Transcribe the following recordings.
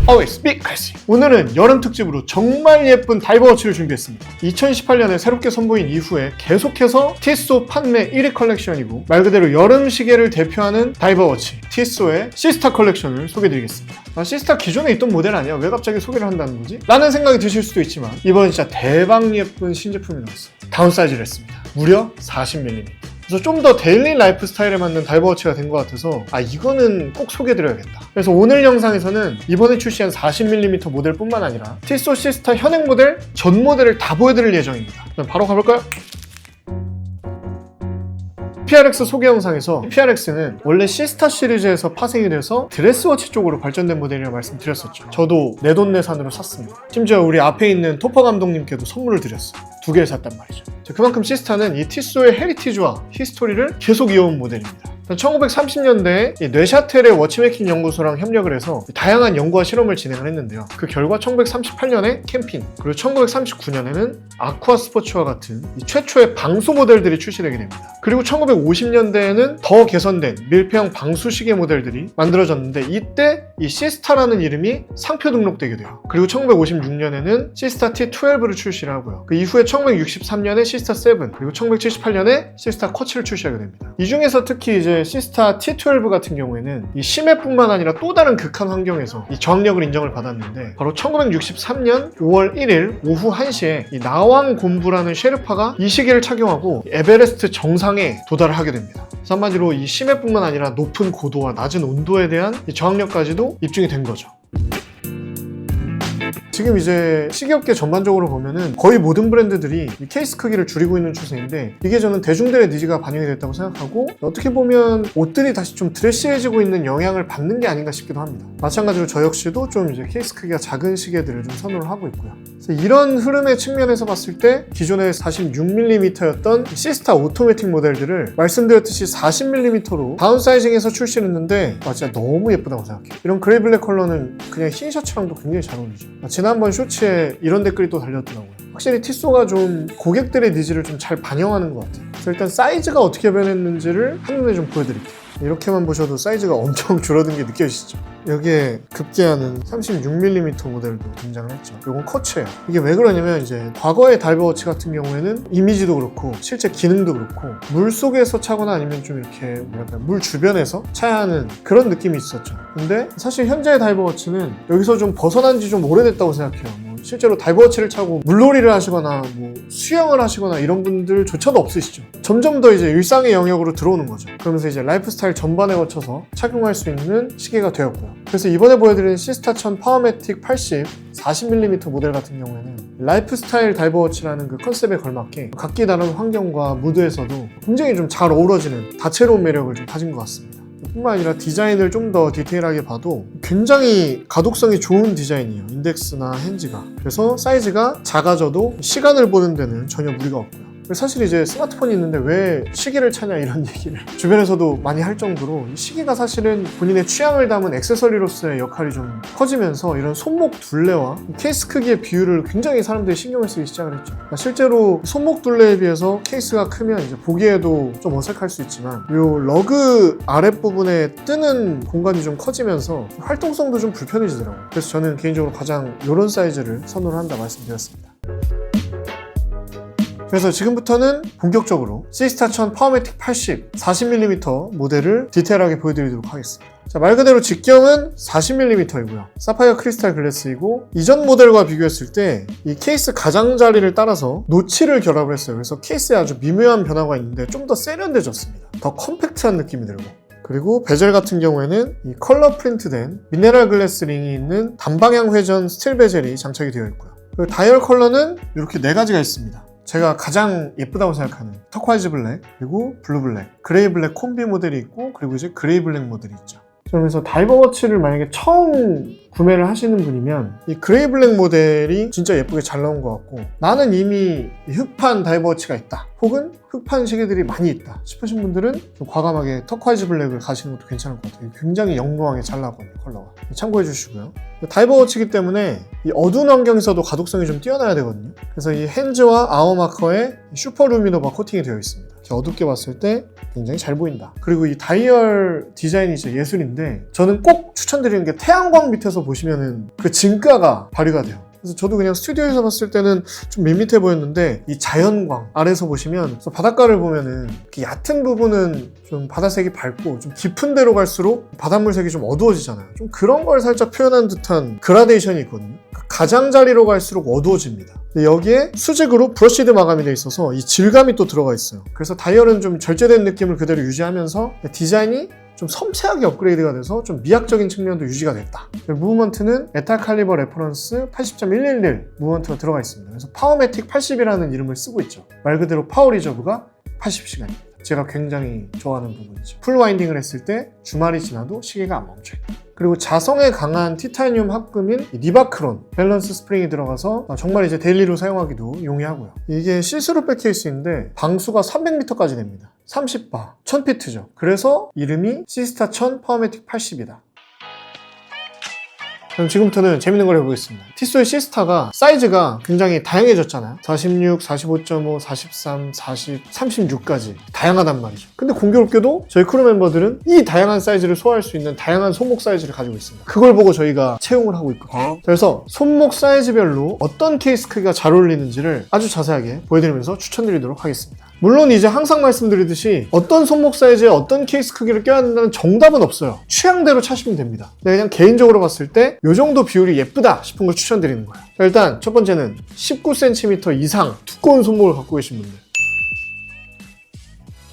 Always be classy. 오늘은 여름 특집으로 정말 예쁜 다이버워치를 준비했습니다. 2018년에 새롭게 선보인 이후에 계속해서 티쏘 판매 1위 컬렉션이고 말 그대로 여름 시계를 대표하는 다이버워치 티쏘의 시스타 컬렉션을 소개해드리겠습니다. 시스타 기존에 있던 모델 아니야? 왜 갑자기 소개를 한다는 거지? 라는 생각이 드실 수도 있지만 이번 진짜 대박 예쁜 신제품이 나왔어요. 다운사이즈를 했습니다. 무려 40mm. 그래서 좀 더 데일리 라이프 스타일에 맞는 다이버워치가 된 것 같아서 이거는 꼭 소개해드려야겠다. 그래서 오늘 영상에서는 이번에 출시한 40mm 모델뿐만 아니라 티쏘 시스타 현행 모델, 전 모델을 다 보여드릴 예정입니다. 그럼 바로 가볼까요? PRX 소개 영상에서 PRX는 원래 시스타 시리즈에서 파생이 돼서 드레스워치 쪽으로 발전된 모델이라고 말씀드렸었죠. 저도 내돈내산으로 샀습니다. 심지어 우리 앞에 있는 토퍼 감독님께도 선물을 드렸어요. 2개를 샀단 말이죠. 그만큼 시스타는 이 티쏘의 헤리티지와 히스토리를 계속 이어온 모델입니다. 1930년대에 뇌샤텔의 워치메이킹 연구소랑 협력을 해서 다양한 연구와 실험을 진행을 했는데요. 그 결과 1938년에 캠핑, 그리고 1939년에는 아쿠아 스포츠와 같은 최초의 방수 모델들이 출시되게 됩니다. 그리고 1950년대에는 더 개선된 밀폐형 방수 시계 모델들이 만들어졌는데 이때 이 시스타라는 이름이 상표 등록되게 돼요. 그리고 1956년에는 시스타 T12를 출시를 하고요. 그 이후에 1963년에 시스타 7, 그리고 1978년에 시스타 쿼츠를 출시하게 됩니다. 이 중에서 특히 이제 시스타 T12 같은 경우에는 이 심해뿐만 아니라 또 다른 극한 환경에서 이 저항력을 인정을 받았는데 바로 1963년 5월 1일 오후 1시에 이 나왕 곤부라는 셰르파가 이 시계를 착용하고 에베레스트 정상에 도달을 하게 됩니다. 그래서 한마디로 이 심해뿐만 아니라 높은 고도와 낮은 온도에 대한 이 저항력까지도 입증이 된 거죠. 지금 이제 시계업계 전반적으로 보면은 거의 모든 브랜드들이 이 케이스 크기를 줄이고 있는 추세인데 이게 저는 대중들의 니즈가 반영이 됐다고 생각하고 어떻게 보면 옷들이 다시 좀 드레시해지고 있는 영향을 받는 게 아닌가 싶기도 합니다. 마찬가지로 저 역시도 좀 이제 케이스 크기가 작은 시계들을 좀 선호를 하고 있고요. 그래서 이런 흐름의 측면에서 봤을 때 기존에 46mm였던 시스타 오토매틱 모델들을 말씀드렸듯이 40mm로 다운사이징해서 출시를 했는데 진짜 너무 예쁘다고 생각해요. 이런 그레이 블랙 컬러는 그냥 흰 셔츠랑도 굉장히 잘 어울리죠. 지난번 쇼츠에 이런 댓글이 또 달렸더라고요. 확실히 티쏘가 좀 고객들의 니즈를 좀 잘 반영하는 것 같아요. 그래서 일단 사이즈가 어떻게 변했는지를 한눈에 좀 보여드릴게요. 이렇게만 보셔도 사이즈가 엄청 줄어든 게 느껴지시죠? 여기에 급기야는 36mm 모델도 등장을 했죠. 이건 쿼츠예요. 이게 왜 그러냐면 이제 과거의 다이버워치 같은 경우에는 이미지도 그렇고 실제 기능도 그렇고 물 속에서 차거나 아니면 좀 이렇게 뭐랄까 물 주변에서 차야 하는 그런 느낌이 있었죠. 근데 사실 현재의 다이버워치는 여기서 좀 벗어난 지 좀 오래됐다고 생각해요. 실제로 다이버워치를 차고 물놀이를 하시거나 수영을 하시거나 이런 분들조차도 없으시죠. 점점 더 이제 일상의 영역으로 들어오는 거죠. 그러면서 이제 라이프 스타일 전반에 거쳐서 착용할 수 있는 시계가 되었고요. 그래서 이번에 보여드린 시스타 1000 파워매틱 80 40mm 모델 같은 경우에는 라이프 스타일 다이버워치라는 그 컨셉에 걸맞게 각기 다른 환경과 무드에서도 굉장히 좀 잘 어우러지는 다채로운 매력을 좀 가진 것 같습니다. 뿐만 아니라 디자인을 좀 더 디테일하게 봐도 굉장히 가독성이 좋은 디자인이에요. 인덱스나 핸즈가. 그래서 사이즈가 작아져도 시간을 보는 데는 전혀 무리가 없고요. 사실 이제 스마트폰이 있는데 왜 시계를 차냐 이런 얘기를 주변에서도 많이 할 정도로 시계가 사실은 본인의 취향을 담은 액세서리로서의 역할이 좀 커지면서 이런 손목 둘레와 케이스 크기의 비율을 굉장히 사람들이 신경을 쓰기 시작을 했죠. 실제로 손목 둘레에 비해서 케이스가 크면 이제 보기에도 좀 어색할 수 있지만 이 러그 아랫부분에 뜨는 공간이 좀 커지면서 활동성도 좀 불편해지더라고요. 그래서 저는 개인적으로 가장 이런 사이즈를 선호를 한다 말씀드렸습니다. 그래서 지금부터는 본격적으로 시스타 1000 파워매틱 80 40mm 모델을 디테일하게 보여드리도록 하겠습니다. 자, 말 그대로 직경은 40mm이고요. 사파이어 크리스탈 글래스이고 이전 모델과 비교했을 때 이 케이스 가장자리를 따라서 노치를 결합을 했어요. 그래서 케이스에 아주 미묘한 변화가 있는데 좀 더 세련돼졌습니다. 더 컴팩트한 느낌이 들고 그리고 베젤 같은 경우에는 이 컬러 프린트된 미네랄 글래스 링이 있는 단방향 회전 스틸 베젤이 장착이 되어 있고요. 그리고 다이얼 컬러는 이렇게 4가지가 있습니다. 제가 가장 예쁘다고 생각하는 터콰이즈 블랙, 그리고 블루 블랙, 그레이 블랙 콤비 모델이 있고 그리고 이제 그레이 블랙 모델이 있죠. 그래서 다이버워치를 만약에 처음 구매를 하시는 분이면 이 그레이 블랙 모델이 진짜 예쁘게 잘 나온 것 같고 나는 이미 흑판 다이버워치가 있다 혹은 흑판 시계들이 많이 있다 싶으신 분들은 좀 과감하게 터콰이즈 블랙을 가시는 것도 괜찮을 것 같아요. 굉장히 영롱하게 잘 나거든요. 컬러가. 참고해 주시고요. 다이버워치이기 때문에 이 어두운 환경에서도 가독성이 좀 뛰어나야 되거든요. 그래서 이 핸즈와 아워 마커에 슈퍼 루미노바 코팅이 되어 있습니다. 어둡게 봤을 때 굉장히 잘 보인다. 그리고 이 다이얼 디자인이 진짜 예술인데 저는 꼭 추천드리는 게 태양광 밑에서 보시면은 그 진가가 발휘가 돼요. 그래서 저도 그냥 스튜디오에서 봤을 때는 좀 밋밋해 보였는데 이 자연광 아래서 보시면 바닷가를 보면은 이렇게 얕은 부분은 좀 바다색이 밝고 좀 깊은 데로 갈수록 바닷물색이 좀 어두워지잖아요. 좀 그런 걸 살짝 표현한 듯한 그라데이션이 있거든요. 가장자리로 갈수록 어두워집니다. 여기에 수직으로 브러쉬드 마감이 되어 있어서 이 질감이 또 들어가 있어요. 그래서 다이얼은 좀 절제된 느낌을 그대로 유지하면서 디자인이 좀 섬세하게 업그레이드가 돼서 좀 미학적인 측면도 유지가 됐다. 무브먼트는 메탈 칼리버 레퍼런스 80.111 무브먼트가 들어가 있습니다. 그래서 파워매틱 80이라는 이름을 쓰고 있죠. 말 그대로 파워 리저브가 80시간입니다. 제가 굉장히 좋아하는 부분이죠. 풀 와인딩을 했을 때 주말이 지나도 시계가 안 멈춰요. 그리고 자성에 강한 티타늄 합금인 니바크론 밸런스 스프링이 들어가서 정말 이제 데일리로 사용하기도 용이하고요. 이게 시스루 백 케이스인데 방수가 300m까지 됩니다. 30바, 1000피트죠. 그래서 이름이 시스타 1000 파워매틱 80이다. 그럼 지금부터는 재밌는 걸 해보겠습니다. 티소의 시스타가 사이즈가 굉장히 다양해졌잖아요. 46, 45.5, 43, 40, 36까지 다양하단 말이죠. 근데 공교롭게도 저희 크루 멤버들은 이 다양한 사이즈를 소화할 수 있는 다양한 손목 사이즈를 가지고 있습니다. 그걸 보고 저희가 채용을 하고 있거든요. 그래서 손목 사이즈별로 어떤 케이스 크기가 잘 어울리는지를 아주 자세하게 보여드리면서 추천드리도록 하겠습니다. 물론 이제 항상 말씀드리듯이 어떤 손목 사이즈에 어떤 케이스 크기를 껴야 된다는 정답은 없어요. 취향대로 차시면 됩니다. 그냥 개인적으로 봤을 때 이 정도 비율이 예쁘다 싶은 걸 추천드리는 거예요. 일단 첫 번째는 19cm 이상 두꺼운 손목을 갖고 계신 분들.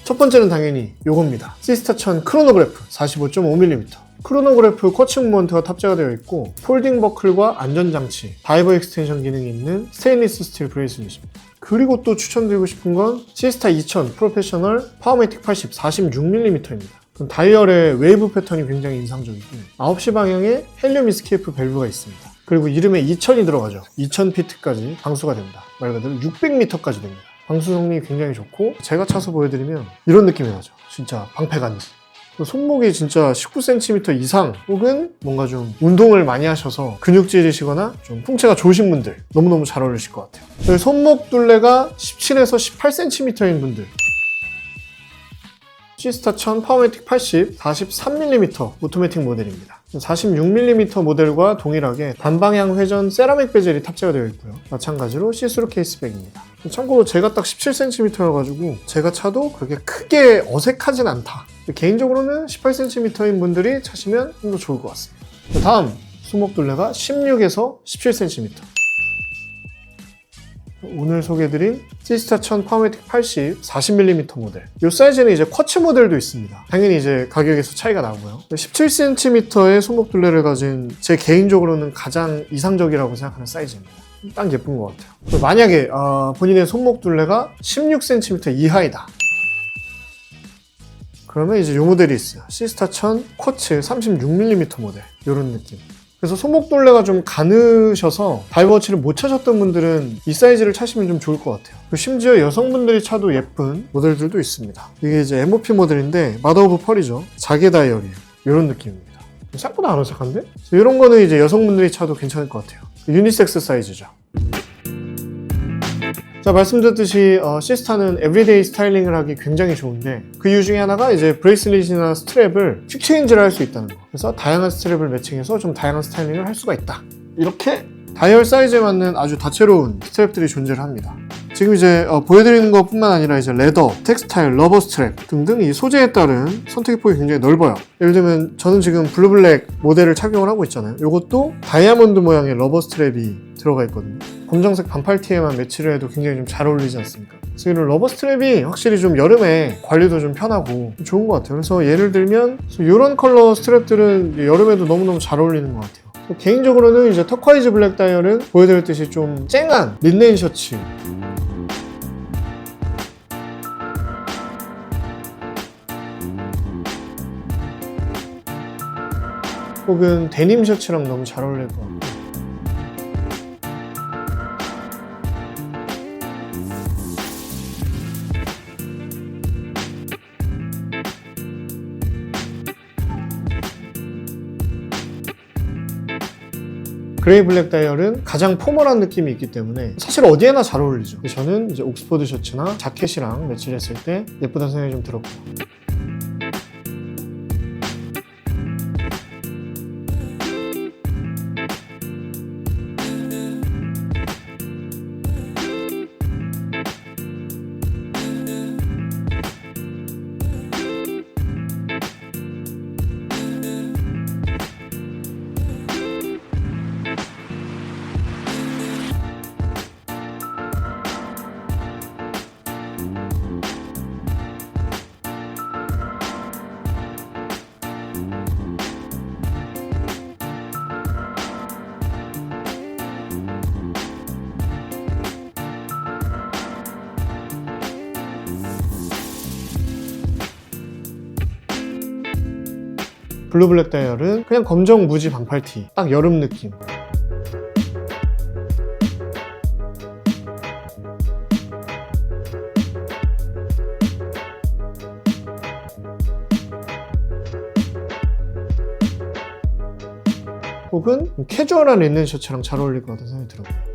첫 번째는 당연히 이겁니다. 시스타 1000 크로노그래프 45.5mm. 크로노그래프 쿼츠 무브먼트가 탑재가 되어 있고 폴딩 버클과 안전장치, 다이버 익스텐션 기능이 있는 스테인리스 스틸 브레이슬릿입니다. 그리고 또 추천드리고 싶은 건 시스타 2000 프로페셔널 파워매틱 80 46mm입니다. 다이얼의 웨이브 패턴이 굉장히 인상적이고 9시 방향에 헬륨 이스케이프 밸브가 있습니다. 그리고 이름에 2000이 들어가죠. 2000피트까지 방수가 된다. 말 그대로 600m까지 됩니다. 방수 성능이 굉장히 좋고 제가 차서 보여드리면 이런 느낌이 나죠. 진짜 방패간지. 손목이 진짜 19cm 이상 혹은 뭔가 좀 운동을 많이 하셔서 근육질이시거나 좀 풍채가 좋으신 분들 너무너무 잘 어울리실 것 같아요. 손목 둘레가 17에서 18cm인 분들 시스타 1000 파워매틱 80 43mm 오토매틱 모델입니다. 46mm 모델과 동일하게 단방향 회전 세라믹 베젤이 탑재가 되어 있고요. 마찬가지로 시스루 케이스백입니다. 참고로 제가 딱 17cm여가지고 제가 차도 그렇게 크게 어색하진 않다. 개인적으로는 18cm인 분들이 차시면 좀 더 좋을 것 같습니다. 다음 손목 둘레가 16에서 17cm. 오늘 소개해드린 시스타 1000 파워매틱 80 40mm 모델. 이 사이즈는 이제 쿼츠 모델도 있습니다. 당연히 이제 가격에서 차이가 나고요. 17cm의 손목 둘레를 가진 제 개인적으로는 가장 이상적이라고 생각하는 사이즈입니다. 딱 예쁜 것 같아요. 만약에 본인의 손목 둘레가 16cm 이하이다. 그러면 이제 이 모델이 있어요. 시스타 1000 쿼츠 36mm 모델. 이런 느낌. 그래서 손목 둘레가 좀 가느셔서 다이버워치를 못 차셨던 분들은 이 사이즈를 차시면 좀 좋을 것 같아요. 심지어 여성분들이 차도 예쁜 모델들도 있습니다. 이게 이제 MOP 모델인데 마더 오브 펄이죠. 자개 다이얼이에요. 이런 느낌입니다. 생각보다 안 어색한데? 이런 거는 이제 여성분들이 차도 괜찮을 것 같아요. 유니섹스 사이즈죠. 자, 말씀드렸듯이 시스타는 에브리데이 스타일링을 하기 굉장히 좋은데 그 이유 중에 하나가 이제 브레이슬릿이나 스트랩을 퀵 체인지를 할 수 있다는 거. 그래서 다양한 스트랩을 매칭해서 좀 다양한 스타일링을 할 수가 있다. 이렇게 다이얼 사이즈에 맞는 아주 다채로운 스트랩들이 존재를 합니다. 지금 이제 보여드리는 것뿐만 아니라 이제 레더, 텍스타일, 러버 스트랩 등등 이 소재에 따른 선택의 폭이 굉장히 넓어요. 예를 들면 저는 지금 블루블랙 모델을 착용을 하고 있잖아요. 이것도 다이아몬드 모양의 러버 스트랩이 들어가 있거든요. 검정색 반팔티에만 매치를 해도 굉장히 좀 잘 어울리지 않습니까? 그래서 이런 러버 스트랩이 확실히 좀 여름에 관리도 좀 편하고 좋은 것 같아요. 그래서 예를 들면 이런 컬러 스트랩들은 여름에도 너무너무 잘 어울리는 것 같아요. 개인적으로는 이제 터콰이즈 블랙 다이얼은 보여드렸듯이 좀 쨍한 린넨 셔츠 혹은 데님 셔츠랑 너무 잘 어울릴 것 같고 그레이 블랙 다이얼은 가장 포멀한 느낌이 있기 때문에 사실 어디에나 잘 어울리죠. 저는 이제 옥스퍼드 셔츠나 자켓이랑 매치했을 때 예쁘다는 생각이 좀 들었고요. 블루 블랙 다이얼은 그냥 검정 무지 반팔티, 딱 여름 느낌. 혹은 캐주얼한 린넨 셔츠랑 잘 어울릴 것 같다는 생각이 들어요.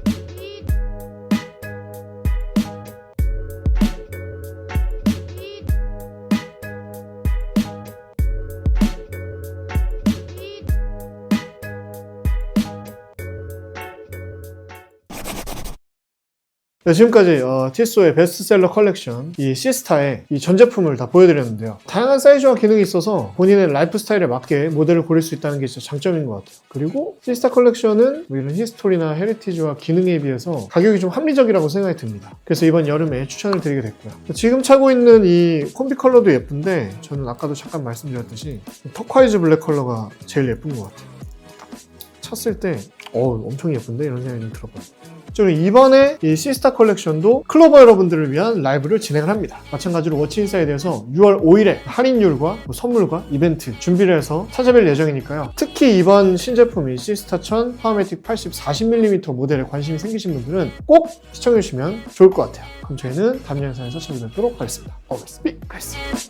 네, 지금까지 TSO의 베스트셀러 컬렉션 이 시스타의 이 전 제품을 다 보여드렸는데요. 다양한 사이즈와 기능이 있어서 본인의 라이프 스타일에 맞게 모델을 고를 수 있다는 게 진짜 장점인 것 같아요. 그리고 시스타 컬렉션은 뭐 이런 히스토리나 헤리티지와 기능에 비해서 가격이 좀 합리적이라고 생각이 듭니다. 그래서 이번 여름에 추천을 드리게 됐고요. 지금 차고 있는 이 콤비 컬러도 예쁜데 저는 아까도 잠깐 말씀드렸듯이 터콰이즈 블랙 컬러가 제일 예쁜 것 같아요. 찼을 때 엄청 예쁜데? 이런 생각이 좀 들었거든요. 저는 이번에 이 시스타 컬렉션도 클로버 여러분들을 위한 라이브를 진행을 합니다. 마찬가지로 워치인사이드에서 6월 5일에 할인율과 선물과 이벤트 준비를 해서 찾아뵐 예정이니까요. 특히 이번 신제품인 시스타 1000 파워매틱 80 40mm 모델에 관심이 생기신 분들은 꼭 시청해주시면 좋을 것 같아요. 그럼 저희는 다음 영상에서 찾아뵙도록 하겠습니다. Always be blessed.